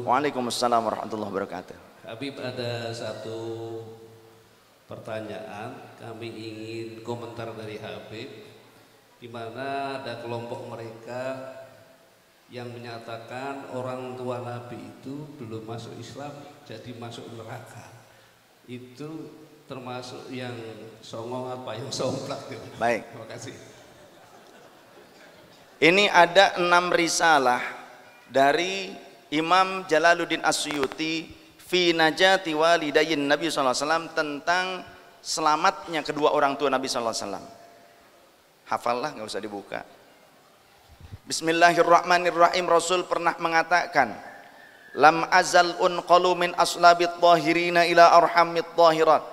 Waalaikumsalam warahmatullahi wabarakatuh. Habib, ada satu pertanyaan, kami ingin komentar dari Habib, di mana ada kelompok mereka yang menyatakan orang tua Nabi itu belum masuk Islam jadi masuk neraka. Itu termasuk yang songong apa yang somplak? Baik. Terima kasih. Ini ada 6 risalah dari Imam Jalaluddin As-Suyuti fi najati walidayin Nabi SAW tentang selamatnya kedua orang tua Nabi SAW. Hafallah, nggak usah dibuka. Bismillahirrahmanirrahim. Rasul pernah mengatakan, lam azal unqalu min aslabit tahirina ila arhamit tahirat.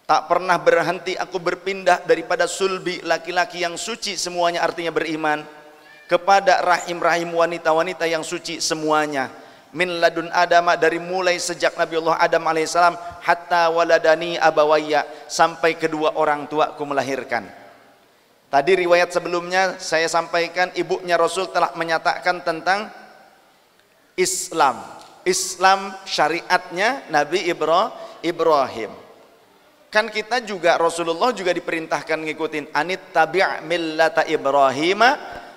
Tak pernah berhenti aku berpindah daripada sulbi laki-laki yang suci semuanya, artinya beriman, kepada rahim-rahim wanita-wanita yang suci semuanya. Min ladun Adam, dari mulai sejak Nabiullah Adam alaihissalam, hatta waladani abawayya, sampai kedua orang tuaku melahirkan. Tadi riwayat sebelumnya saya sampaikan ibunya Rasul telah menyatakan tentang Islam. Islam syariatnya Nabi Ibrahim. Kan kita juga, Rasulullah juga diperintahkan ngikutin anit tabi' millata Ibrahim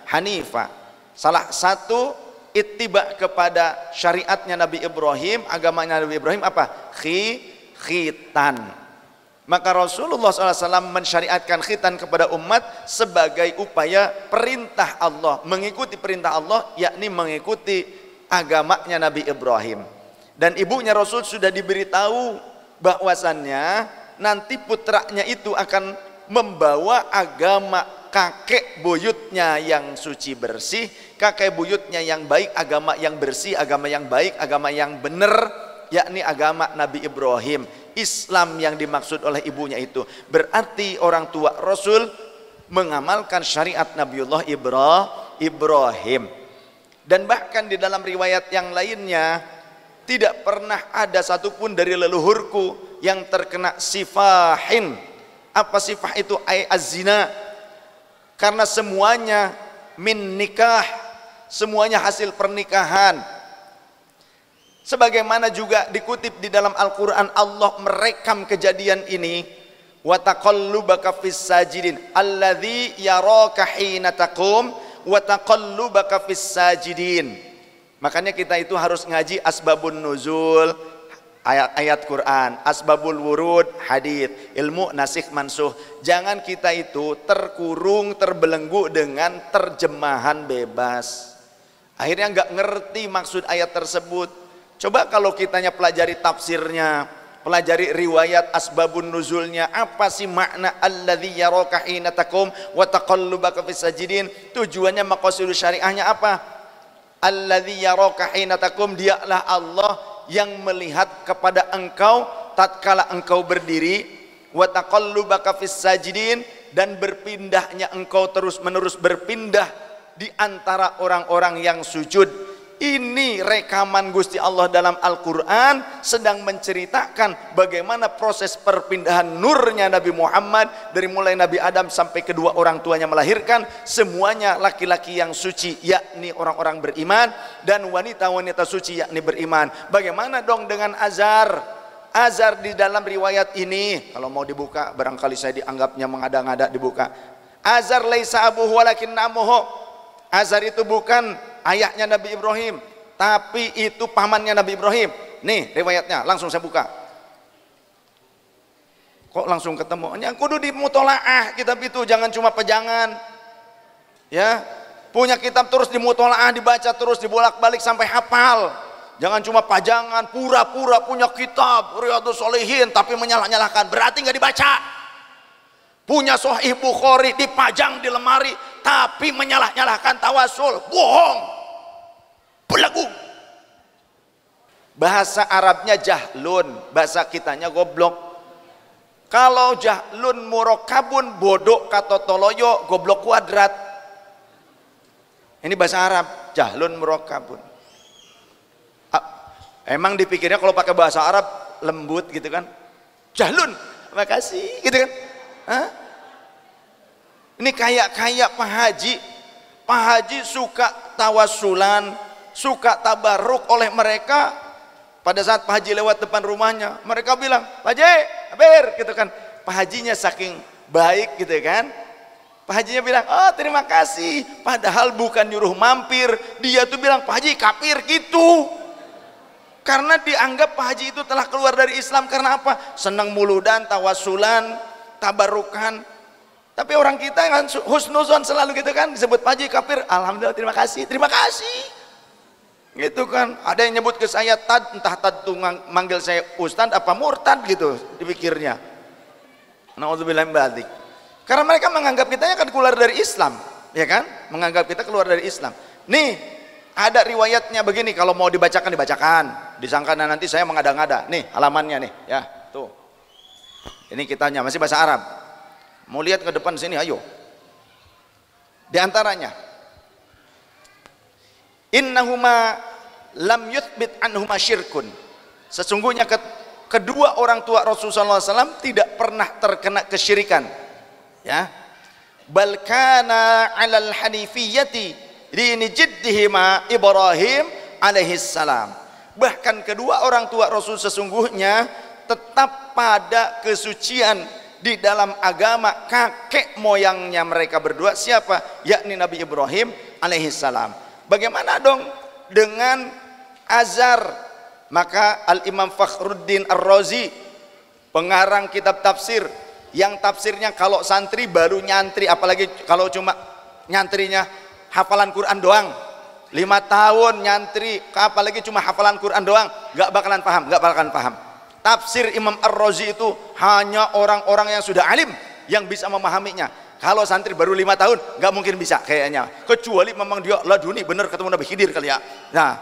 hanifa. Salah satu ittiba kepada syariatnya Nabi Ibrahim, agamanya Nabi Ibrahim apa? Khitan. Maka Rasulullah SAW mensyariatkan khitan kepada umat sebagai upaya perintah Allah, mengikuti perintah Allah, yakni mengikuti agamanya Nabi Ibrahim. Dan ibunya Rasul sudah diberitahu bahwasannya nanti putranya itu akan membawa agama kakek buyutnya yang suci bersih, kakek buyutnya yang baik, agama yang bersih, agama yang baik, agama yang benar, yakni agama Nabi Ibrahim. Islam yang dimaksud oleh ibunya itu berarti orang tua Rasul mengamalkan syariat Nabiullah Ibrahim. Dan bahkan di dalam riwayat yang lainnya, tidak pernah ada satupun dari leluhurku yang terkena sifahin. Apa sifah itu? Az-zina. Karena semuanya min nikah, semuanya hasil pernikahan. Sebagaimana juga dikutip di dalam Al-Quran, Allah merekam kejadian ini, wa taqallubaka fis sajidin alladzi yaraka hina taqum wa taqallubaka fis sajidin. Makanya kita itu harus ngaji asbabun nuzul, ayat-ayat Quran, asbabul wurud, hadits, ilmu nasikh mansuh. Jangan kita itu terkurung, terbelenggu dengan terjemahan bebas. Akhirnya nggak ngerti maksud ayat tersebut. Coba kalau kitanya pelajari tafsirnya, pelajari riwayat asbabun nuzulnya, apa sih makna alladzi yaraka hina taqum wa taqallubaka fis sajidin? Tujuannya, maqasidus syariahnya apa? Alladzi yaraka hina taqum, dialah Allah yang melihat kepada engkau tatkala engkau berdiri, wa taqallubaka fis sajidin, dan berpindahnya engkau terus-menerus berpindah di antara orang-orang yang sujud. Ini rekaman Gusti Allah dalam Al-Quran sedang menceritakan bagaimana proses perpindahan nurnya Nabi Muhammad dari mulai Nabi Adam sampai kedua orang tuanya melahirkan, semuanya laki-laki yang suci, yakni orang-orang beriman, dan wanita-wanita suci, yakni beriman. Bagaimana dong dengan Azar? Azar di dalam riwayat ini, kalau mau dibuka barangkali saya dianggapnya mengada-ngada, dibuka. Azar laisa abuhu walakin namuhu. Azar itu bukan ayahnya Nabi Ibrahim, tapi itu pamannya Nabi Ibrahim. Nih riwayatnya, langsung saya buka. Kok langsung ketemu? Yang kudu di mutolaah kitab itu, jangan cuma pejangan. Ya, punya kitab terus di mutolaah, dibaca terus, dibolak-balik sampai hafal. Jangan cuma pajangan, pura-pura punya kitab Riyadhus Shalihin tapi menyalah-nyalahkan, berarti nggak dibaca. Punya Sahih Bukhari dipajang di lemari tapi menyalah-nyalahkan tawasul, bohong, belagu. Bahasa Arabnya jahlun, bahasa kitanya goblok. Kalau jahlun murokabun, bodoh katotoloyo, goblok kuadrat. Ini bahasa Arab, jahlun murokabun. Emang dipikirnya kalau pakai bahasa Arab lembut gitu kan? Jahlun, makasih gitu kan? Hah? Ini kayak Pak Haji. Pak Haji suka tawasulan, suka tabarruk oleh mereka. Pada saat Pak Haji lewat depan rumahnya, mereka bilang, Pak Haji, hampir, gitu kan. Pak Hajinya saking baik gitu kan, Pak Hajinya bilang, oh terima kasih, padahal bukan nyuruh mampir, dia tuh bilang, Pak Haji kafir gitu. Karena dianggap Pak Haji itu telah keluar dari Islam. Karena apa? Senang muludan, tawasulan, tabarukan. Tapi orang kita kan husnuzon selalu gitu kan, disebut Pak Haji kafir, alhamdulillah terima kasih, terima kasih. Gitu kan, ada yang nyebut ke saya tad, entah tad tuh manggil saya ustad apa murtad gitu dipikirnya. Nauzubillah min dzalik. Karena mereka menganggap kita kan keluar dari Islam, ya kan? Menganggap kita keluar dari Islam. Nih, ada riwayatnya begini, kalau mau dibacakan dibacakan. Disangka nanti saya mengada-ngada. Nih, halamannya nih, ya. Tuh. Ini kitanya masih bahasa Arab. Mau lihat ke depan sini, ayo. Di antaranya, innahuma lam yuthbit anhuma syirkun. Sesungguhnya kedua orang tua Rasulullah SAW tidak pernah terkena kesyirikan, ya. Bal kana 'alal hanifiyyati dini jiddihima Ibrahim alaihi salam. Bahkan kedua orang tua Rasul sesungguhnya tetap pada kesucian di dalam agama kakek moyangnya mereka berdua, siapa? Yakni Nabi Ibrahim alaihi salam. Bagaimana dong dengan Azar? Maka Al-Imam Fakhruddin Ar-Razi, pengarang kitab tafsir, yang tafsirnya kalau santri baru nyantri, apalagi kalau cuma nyantrinya hafalan Quran doang, 5 tahun nyantri, apalagi cuma hafalan Quran doang, gak bakalan paham. Tafsir Imam Ar-Razi itu hanya orang-orang yang sudah alim yang bisa memahaminya. Kalau santri baru 5 tahun nggak mungkin bisa kayaknya, kecuali memang dia laduni bener ketemu Nabi Khidir kali ya. Nah,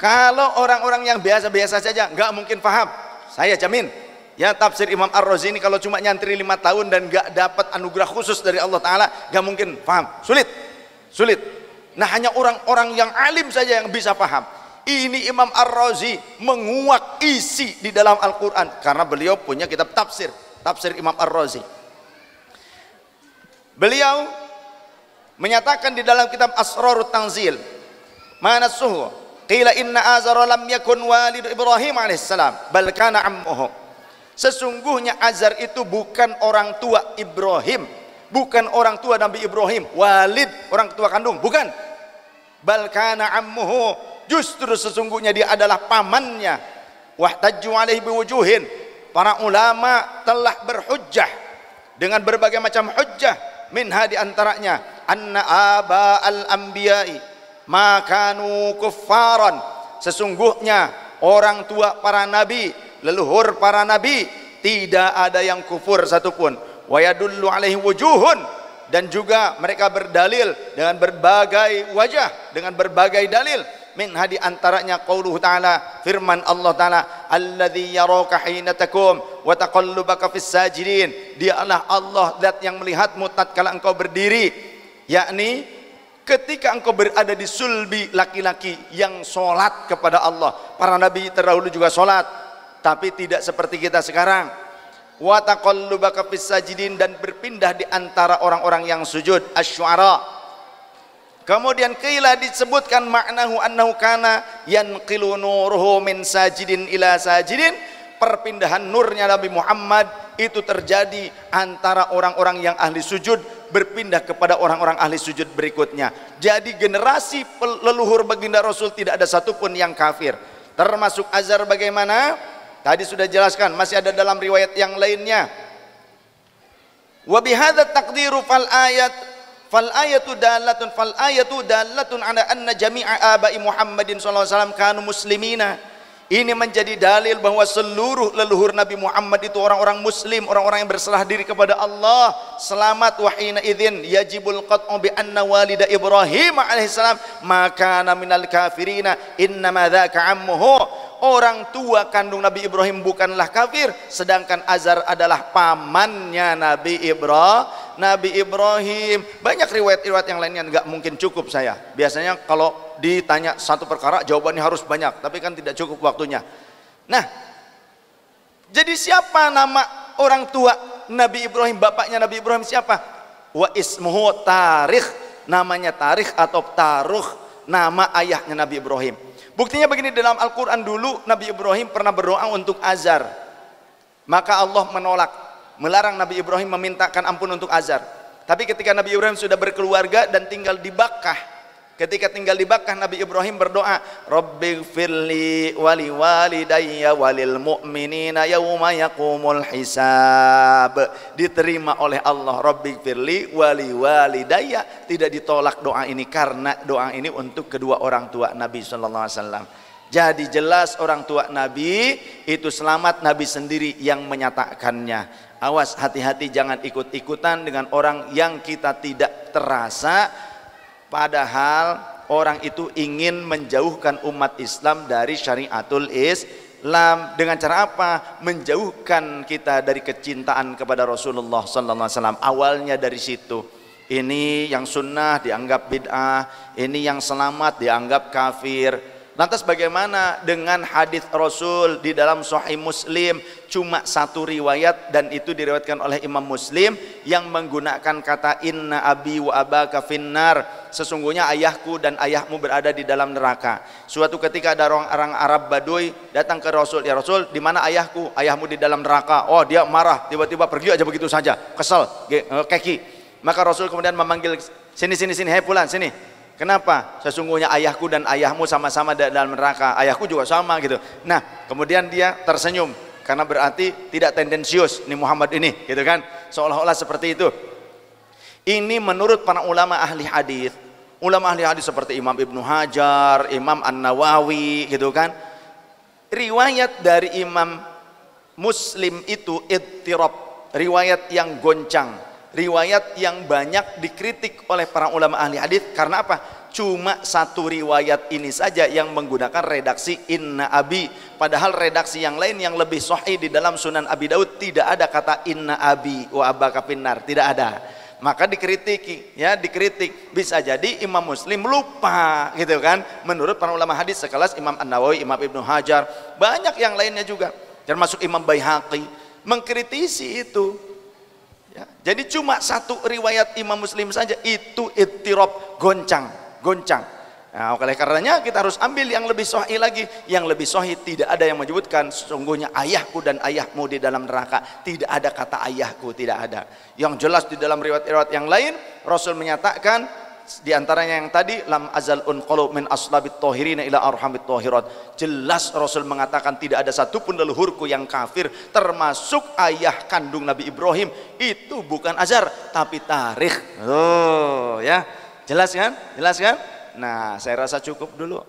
kalau orang-orang yang biasa-biasa saja nggak mungkin paham, saya jamin ya. Tafsir Imam Ar-Razi ini kalau cuma nyantri 5 tahun dan nggak dapat anugerah khusus dari Allah Ta'ala, nggak mungkin paham, sulit. Nah, hanya orang-orang yang alim saja yang bisa paham. Ini Imam Ar-Razi menguak isi di dalam Al-Quran karena beliau punya kitab tafsir Imam Ar-Razi. Beliau menyatakan di dalam kitab Asrarut Tanzil, mana suhu qila inna Azara lam yakun walid Ibrahim alaihissalam bal kana ammuhu. Sesungguhnya Azar itu bukan orang tua Ibrahim, bukan orang tua Nabi Ibrahim. Walid orang tua kandung, bukan. Bal kana ammuhu, justru sesungguhnya dia adalah pamannya. Wahtajju alaihi biwujuhin, para ulama telah berhujjah dengan berbagai macam hujjah. Minha di antaranya anna aba al-anbiya'i ma kanu kuffaran. Sesungguhnya orang tua para nabi, leluhur para nabi, tidak ada yang kufur satupun. Wa yadullu alaihi wujuhun, dan juga mereka berdalil dengan berbagai wajah, dengan berbagai dalil. Minha di antaranya qauluhu ta'ala, firman Allah Ta'ala, alladzi yaraka hina takum wa taqallubaka fis sajidin. Dialah Allah zat yang melihatmu tatkala engkau berdiri, yakni ketika engkau berada di sulbi laki-laki yang sholat kepada Allah. Para nabi terdahulu juga sholat, tapi tidak seperti kita sekarang. Wa taqallubaka fis sajidin, dan berpindah di antara orang-orang yang sujud. Asy-Syu'ara. Kemudian qila disebutkan maknahu annahu kana yanqilu nuruhu min sajidin ila sajidin. Perpindahan nurnya Nabi Muhammad itu terjadi antara orang-orang yang ahli sujud berpindah kepada orang-orang ahli sujud berikutnya. Jadi generasi leluhur baginda Rasul tidak ada satupun yang kafir, termasuk Azar. Bagaimana? Tadi sudah jelaskan, masih ada dalam riwayat yang lainnya. Wa bihadza taqdiru fal ayatu dalatun ala anna jami'a abai Muhammadin sallallahu alaihi wasallam kanu muslimina. Ini menjadi dalil bahwa seluruh leluhur Nabi Muhammad itu orang-orang muslim, orang-orang yang berserah diri kepada Allah. Selamat wa hina idzin yajibul qat'u bi anna walida Ibrahim alaihissalam maka minal kafirina innama dzaka ammuhu. Orang tua kandung Nabi Ibrahim bukanlah kafir, sedangkan Azar adalah pamannya Nabi Ibrahim. Banyak riwayat-riwayat yang lainnya, nggak mungkin cukup saya. Biasanya kalau ditanya satu perkara jawabannya harus banyak, tapi kan tidak cukup waktunya. Nah, jadi siapa nama orang tua Nabi Ibrahim, bapaknya Nabi Ibrahim siapa? Wa ismuhu Tarikh, namanya Tarikh atau Taruh. nama ayahnya Nabi Ibrahim. Buktinya begini, dalam Al-Quran dulu Nabi Ibrahim pernah berdoa untuk Azar, maka Allah menolak, melarang Nabi Ibrahim memintakan ampun untuk Azar. Tapi ketika Nabi Ibrahim sudah berkeluarga dan tinggal di Bakkah, ketika tinggal di Bakkah, Nabi Ibrahim berdoa, Rabbighfirli wali walidayya walil mu'minina yawma yaqumul hisab. Diterima oleh Allah, Rabbighfirli wali walidayya. Tidak ditolak doa ini karena doa ini untuk kedua orang tua Nabi sallallahu alaihi wasallam. Jadi jelas orang tua Nabi itu selamat, Nabi sendiri yang menyatakannya. Awas, hati-hati, jangan ikut-ikutan dengan orang yang kita tidak terasa, padahal orang itu ingin menjauhkan umat Islam dari syariatul Islam. Dengan cara apa? Menjauhkan kita dari kecintaan kepada Rasulullah sallallahu alaihi wasallam. Awalnya dari situ. Ini yang sunnah dianggap bid'ah, ini yang selamat dianggap kafir. Lantas bagaimana dengan hadis Rasul di dalam Sahih Muslim? Cuma satu riwayat dan itu diriwayatkan oleh Imam Muslim yang menggunakan kata inna abi wa abaka finnar. Sesungguhnya ayahku dan ayahmu berada di dalam neraka. Suatu ketika ada orang Arab Baduy datang ke Rasul, ya Rasul, di mana ayahku? Ayahmu di dalam neraka. Oh, dia marah, tiba-tiba pergi aja begitu saja, kesel, keki. Maka Rasul kemudian memanggil, sini, hei pulan, sini. Kenapa? Sesungguhnya ayahku dan ayahmu sama-sama dalam neraka. Ayahku juga sama gitu. Nah, kemudian dia tersenyum karena berarti tidak tendensius nih Muhammad ini, gitu kan? Seolah-olah seperti itu. Ini menurut para ulama ahli hadis. Ulama ahli hadis seperti Imam Ibnu Hajar, Imam An-Nawawi, gitu kan? Riwayat dari Imam Muslim itu idtirab, riwayat yang goncang. Riwayat yang banyak dikritik oleh para ulama ahli hadis. Karena apa? Cuma satu riwayat ini saja yang menggunakan redaksi inna abi, padahal redaksi yang lain yang lebih sahih di dalam Sunan Abi Daud tidak ada kata inna abi wa abaka finnar, tidak ada. Maka dikritiki, ya, dikritik. Bisa jadi Imam Muslim lupa, gitu kan? Menurut para ulama hadis sekelas Imam An-Nawawi, Imam Ibnu Hajar, banyak yang lainnya juga, termasuk Imam Baihaqi mengkritisi itu. Ya, jadi cuma satu riwayat Imam Muslim saja itu ittirab, goncang. Nah, oleh karenanya kita harus ambil yang lebih sahih lagi. Yang lebih sahih tidak ada yang menyebutkan sesungguhnya ayahku dan ayahmu di dalam neraka. Tidak ada kata ayahku, tidak ada. Yang jelas di dalam riwayat-riwayat yang lain Rasul menyatakan, di antaranya yang tadi lam azal unqalu min aslabit thahirina ila arhamit thahirat. Jelas Rasul mengatakan tidak ada satupun leluhurku yang kafir, termasuk ayah kandung Nabi Ibrahim. Itu bukan Azar tapi Tarikh. Oh ya, jelas kan? Nah, saya rasa cukup dulu.